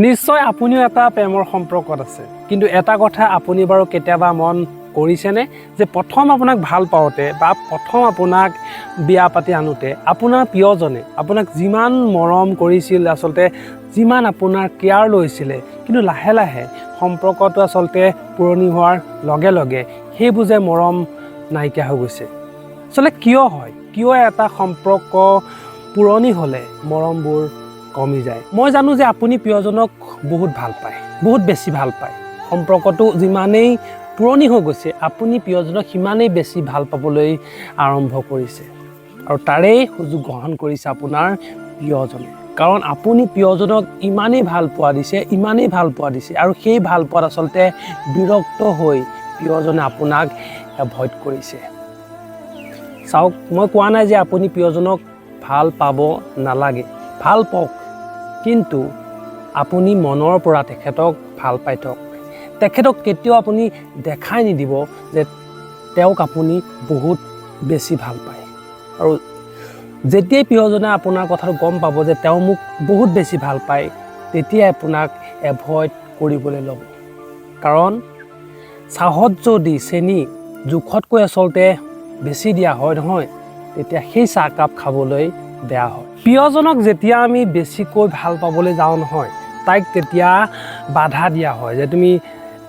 নিশ্চয় আপুনিও এটা প্ৰেমৰ সম্পৰ্কত আছে, কিন্তু এটা কথা আপুনি বাৰু কেতিয়াবা মন কৰিছেনে যে প্ৰথম আপোনাক ভাল পাওঁতে বা প্ৰথম আপোনাক বিয়া পাতি আনোতে আপোনাৰ প্ৰিয়জনে আপোনাক যিমান মৰম কৰিছিল, আচলতে যিমান আপোনাৰ কেয়াৰ লৈছিলে, কিন্তু লাহে লাহে সম্পৰ্কটো আচলতে পুৰণি হোৱাৰ লগে লগে সেইবোৰ যে মৰম নাইকিয়া হৈ গৈছে। আচলতে কিয় হয়, কিয় এটা সম্পৰ্ক পুৰণি হ'লে মৰমবোৰ কমি যায়? মই জানো যে আপুনি প্ৰিয়জনক বহুত ভাল পায়, বহুত বেছি ভাল পায়। সম্পৰ্কটো যিমানেই পুৰণি হৈ গৈছে আপুনি প্ৰিয়জনক সিমানেই বেছি ভাল পাবলৈ আৰম্ভ কৰিছে, আৰু তাৰেই সুযোগ গ্ৰহণ কৰিছে আপোনাৰ প্ৰিয়জনে। কাৰণ আপুনি প্ৰিয়জনক ইমানেই ভাল পোৱা দিছে, ইমানেই ভাল পোৱা দিছে, আৰু সেই ভাল পোৱাত আচলতে বিৰক্ত হৈ প্ৰিয়জনে আপোনাক এভইড কৰিছে। চাওক, মই কোৱা নাই যে আপুনি প্ৰিয়জনক ভাল পাব নালাগে, ভাল পাওক, কিন্তু আপুনি মনৰ পৰা তেখেতক ভাল পাই থাকক। তেখেতক কেতিয়াও আপুনি দেখাই নিদিব যে তেওঁক আপুনি বহুত বেছি ভাল পায়। আৰু যেতিয়াই প্ৰিয়জনে আপোনাৰ কথাটো গম পাব যে তেওঁ মোক বহুত বেছি ভাল পায়, তেতিয়াই আপোনাক এভইড কৰিবলৈ ল'ব। কাৰণ চাহত যদি চেনি জোখতকৈ আচলতে বেছি দিয়া হয় নহয়, তেতিয়া সেই চাহকাপ খাবলৈ বেয়া হয়। প্ৰিয়জনক যেতিয়া আমি বেছিকৈ ভাল পাবলৈ যাওঁ নহয়, তাইক তেতিয়া বাধা দিয়া হয় যে তুমি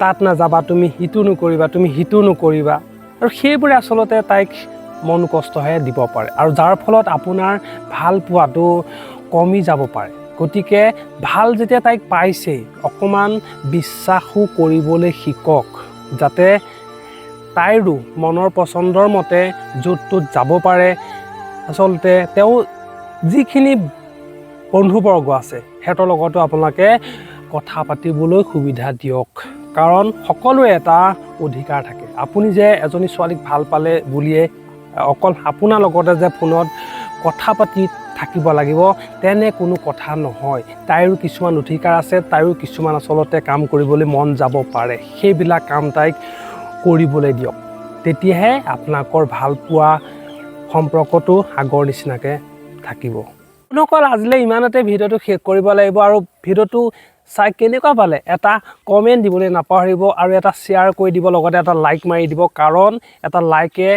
তাত নাযাবা, তুমি সিটো নকৰিবা, তুমি সিটো নকৰিবা, আৰু সেইবোৰে আচলতে তাইক মন কষ্টহে দিব পাৰে, আৰু যাৰ ফলত আপোনাৰ ভাল পোৱাটো কমি যাব পাৰে। গতিকে ভাল যেতিয়া তাইক পাইছে, অকণমান বিশ্বাসো কৰিবলৈ শিকক, যাতে তাইৰো মনৰ পচন্দৰ মতে য'ত ত'ত যাব পাৰে। আচলতে তেওঁ যিখিনি বন্ধুবৰ্গ আছে সিহঁতৰ লগতো আপোনালোকে কথা পাতিবলৈ সুবিধা দিয়ক, কাৰণ সকলোৰে এটা অধিকাৰ থাকে। আপুনি যে এজনী ছোৱালীক ভাল পালে বুলিয়ে অকল আপোনাৰ লগতে যে ফোনত কথা পাতি থাকিব লাগিব তেনে কোনো কথা নহয়। তাইৰো কিছুমান অধিকাৰ আছে, তাইৰো কিছুমান আচলতে কাম কৰিবলৈ মন যাব পাৰে, সেইবিলাক কাম তাইক কৰিবলৈ দিয়ক। তেতিয়াহে আপোনালোকৰ ভাল পোৱা সম্পৰ্কটো আগৰ নিচিনাকৈ থাকিব। আপোনালোকৰ আজিলৈ ইমানতে ভিডিঅ'টো শেষ কৰিব লাগিব, আৰু ভিডিঅ'টো চাই কেনেকুৱা পালে এটা কমেণ্ট দিবলৈ নাপাহৰিব, আৰু এটা শ্বেয়াৰ কৰি দিব, লগতে এটা লাইক মাৰি দিব, কাৰণ এটা লাইকে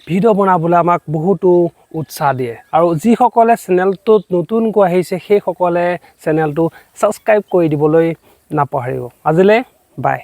ভিডিঅ' বনাবলৈ আমাক বহুতো উৎসাহ দিয়ে। আৰু যিসকলে চেনেলটোত নতুনকৈ আহিছে সেইসকলে চেনেলটো ছাবস্ক্ৰাইব কৰি দিবলৈ নাপাহৰিব। আজিলৈ বাই।